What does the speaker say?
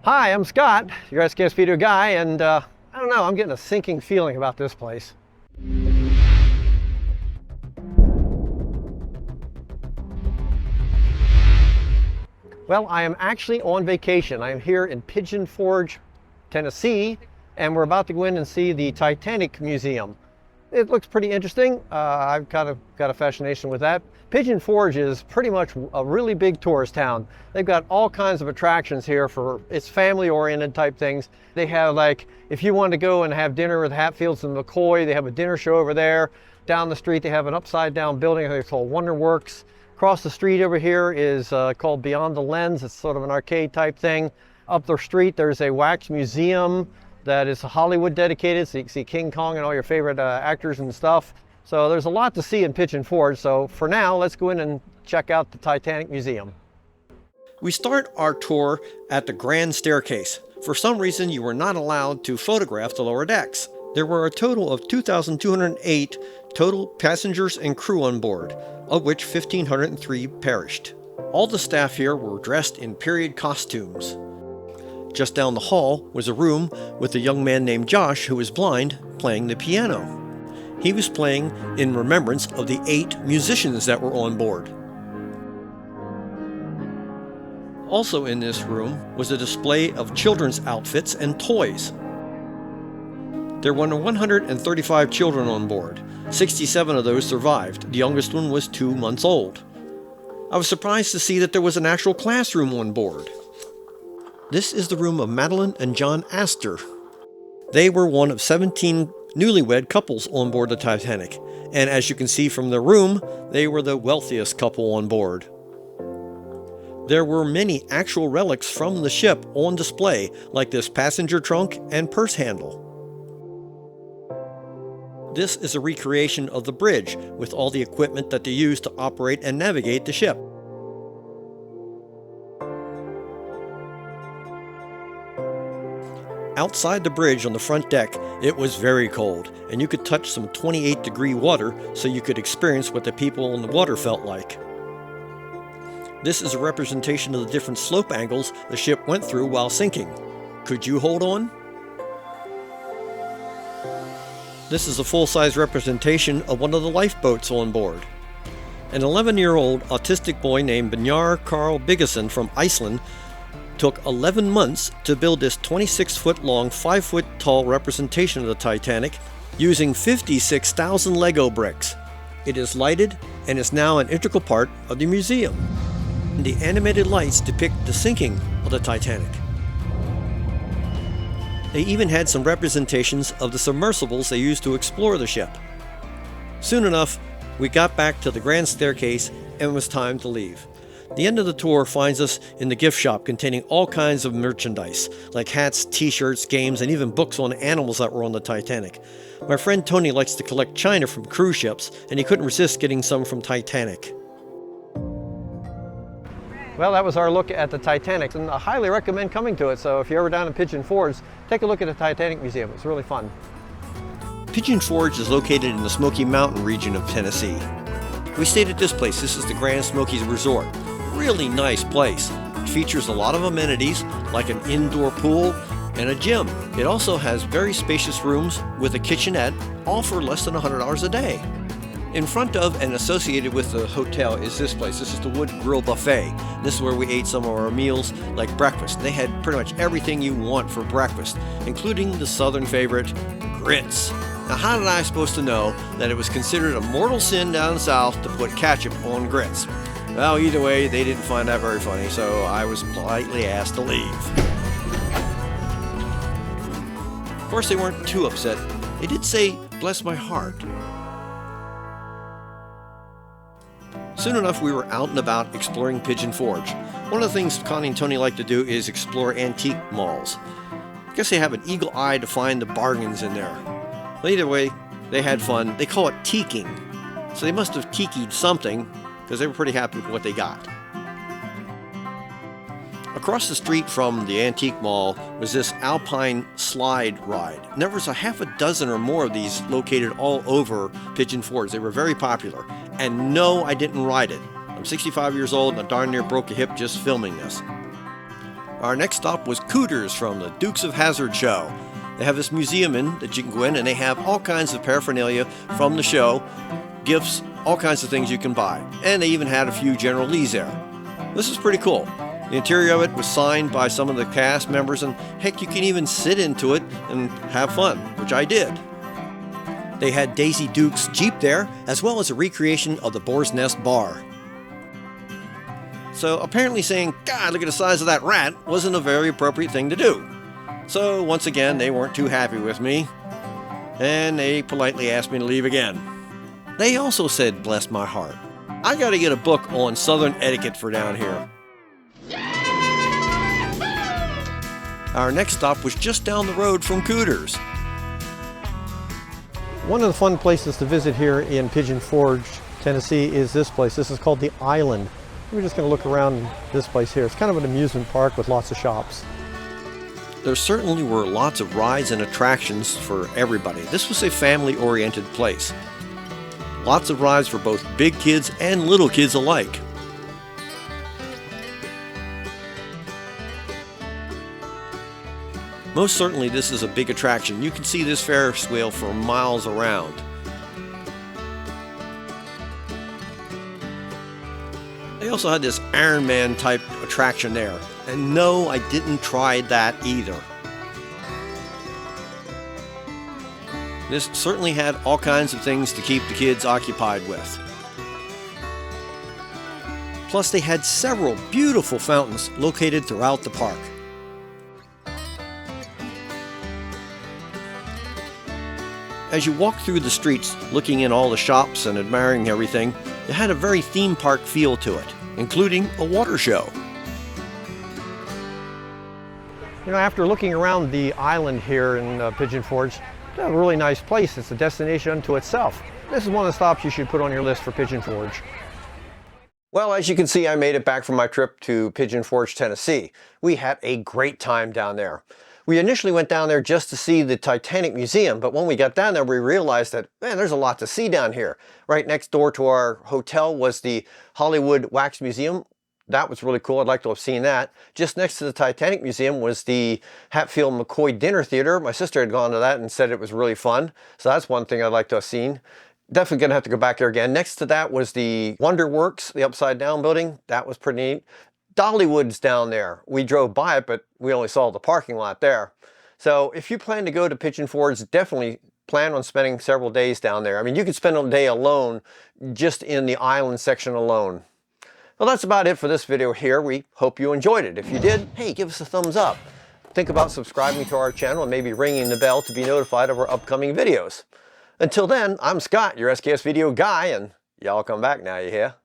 Hi, I'm Scott, your SKS Video guy, and I don't know, I'm getting a sinking feeling about this place. Well, I am actually on vacation. I am here in Pigeon Forge, Tennessee, and we're about to go in and see the Titanic Museum. It looks pretty interesting. I've kind of got a fascination with that. Pigeon Forge is pretty much a really big tourist town. They've got all kinds of attractions here for it's family-oriented type things. They have, like, if you want to go and have dinner with Hatfields and McCoy, they have a dinner show over there. Down the street, they have an upside-down building. I think it's called Wonderworks. Across the street over here is called Beyond the Lens. It's sort of an arcade type thing. Up the street, there's a wax museum that is Hollywood dedicated, so you can see King Kong and all your favorite actors and stuff. So there's a lot to see in Pigeon Forge. So for now, let's go in and check out the Titanic Museum. We start our tour at the Grand Staircase. For some reason, you were not allowed to photograph the lower decks. There were a total of 2,208 total passengers and crew on board, of which 1,503 perished. All the staff here were dressed in period costumes. Just down the hall was a room with a young man named Josh, who was blind, playing the piano. He was playing in remembrance of the 8 musicians that were on board. Also in this room was a display of children's outfits and toys. There were 135 children on board. 67 of those survived. The youngest one was 2 months old. I was surprised to see that there was an actual classroom on board. This is the room of Madeline and John Astor. They were one of 17 newlywed couples on board the Titanic, and as you can see from their room, they were the wealthiest couple on board. There were many actual relics from the ship on display, like this passenger trunk and purse handle. This is a recreation of the bridge with all the equipment that they used to operate and navigate the ship. Outside the bridge on the front deck, it was very cold, and you could touch some 28-degree water so you could experience what the people on the water felt like. This is a representation of the different slope angles the ship went through while sinking. Could you hold on? This is a full-size representation of one of the lifeboats on board. An 11-year-old autistic boy named Bjarne Carl Biggesen from Iceland took 11 months to build this 26-foot-long, 5-foot-tall representation of the Titanic using 56,000 Lego bricks. It is lighted and is now an integral part of the museum. The animated lights depict the sinking of the Titanic. They even had some representations of the submersibles they used to explore the ship. Soon enough, we got back to the Grand Staircase and it was time to leave. The end of the tour finds us in the gift shop containing all kinds of merchandise, like hats, t-shirts, games, and even books on animals that were on the Titanic. My friend Tony likes to collect china from cruise ships, and he couldn't resist getting some from Titanic. Well, that was our look at the Titanic, and I highly recommend coming to it. So if you're ever down in Pigeon Forge, take a look at the Titanic Museum. It's really fun. Pigeon Forge is located in the Smoky Mountain region of Tennessee. We stayed at this place. This is the Grand Smoky Resort. Really nice place. It features a lot of amenities like an indoor pool and a gym. It also has very spacious rooms with a kitchenette, all for less than $100 a day. In front of and associated with the hotel is this place. This is the Wood Grill Buffet. This is where we ate some of our meals like breakfast. They had pretty much everything you want for breakfast, including the southern favorite, grits. Now, how did I supposed to know that it was considered a mortal sin down south to put ketchup on grits? Well, either way, they didn't find that very funny, so I was politely asked to leave. Of course, they weren't too upset. They did say, "Bless my heart." Soon enough, we were out and about exploring Pigeon Forge. One of the things Connie and Tony like to do is explore antique malls. I guess they have an eagle eye to find the bargains in there. But either way, they had fun. They call it teaking. So they must have kikied something, because they were pretty happy with what they got. Across the street from the antique mall was this alpine slide ride. And there was a half a dozen or more of these located all over Pigeon Forge. They were very popular. And no, I didn't ride it. I'm 65 years old and I darn near broke a hip just filming this. Our next stop was Cooters from the Dukes of Hazzard show. They have this museum in that you can go in, and they have all kinds of paraphernalia from the show, gifts, all kinds of things you can buy. And they even had a few General Lees there. This is pretty cool. The interior of it was signed by some of the cast members, and heck, you can even sit into it and have fun, which I did. They had Daisy Duke's Jeep there, as well as a recreation of the Boar's Nest Bar. So apparently saying, "God, look at the size of that rat," wasn't a very appropriate thing to do. So once again, they weren't too happy with me, and they politely asked me to leave again. They also said, bless my heart, I gotta get a book on Southern etiquette for down here. Our next stop was just down the road from Cooters. One of the fun places to visit here in Pigeon Forge, Tennessee is this place. This is called the Island. We're just going to look around this place here. It's kind of an amusement park with lots of shops. There certainly were lots of rides and attractions for everybody. This was a family-oriented place. Lots of rides for both big kids and little kids alike. Most certainly this is a big attraction. You can see this Ferris wheel for miles around. They also had this Iron Man type attraction there. And no, I didn't try that either. This certainly had all kinds of things to keep the kids occupied with. Plus they had several beautiful fountains located throughout the park. As you walk through the streets, looking in all the shops and admiring everything, it had a very theme park feel to it, including a water show. You know, after looking around the island here in Pigeon Forge, it's a really nice place. It's a destination unto itself. This is one of the stops you should put on your list for Pigeon Forge. Well, as you can see, I made it back from my trip to Pigeon Forge, Tennessee. We had a great time down there. We initially went down there just to see the Titanic Museum, but when we got down there, we realized that, man, there's a lot to see down here. Right next door to our hotel was the Hollywood Wax Museum. That was really cool. I'd like to have seen that. Just next to the Titanic Museum was the Hatfield McCoy Dinner Theater. My sister had gone to that and said it was really fun. So that's one thing I'd like to have seen. Definitely gonna have to go back there again. Next to that was the Wonder Works, the upside down building. That was pretty neat. Dollywood's down there. We drove by it, but we only saw the parking lot there. So if you plan to go to Pigeon Forge, definitely plan on spending several days down there. I mean, you could spend a day alone just in the island section alone. Well, that's about it for this video here. We hope you enjoyed it. If you did, hey, give us a thumbs up. Think about subscribing to our channel and maybe ringing the bell to be notified of our upcoming videos. Until then, I'm Scott, your SKS video guy, and y'all come back now, you hear?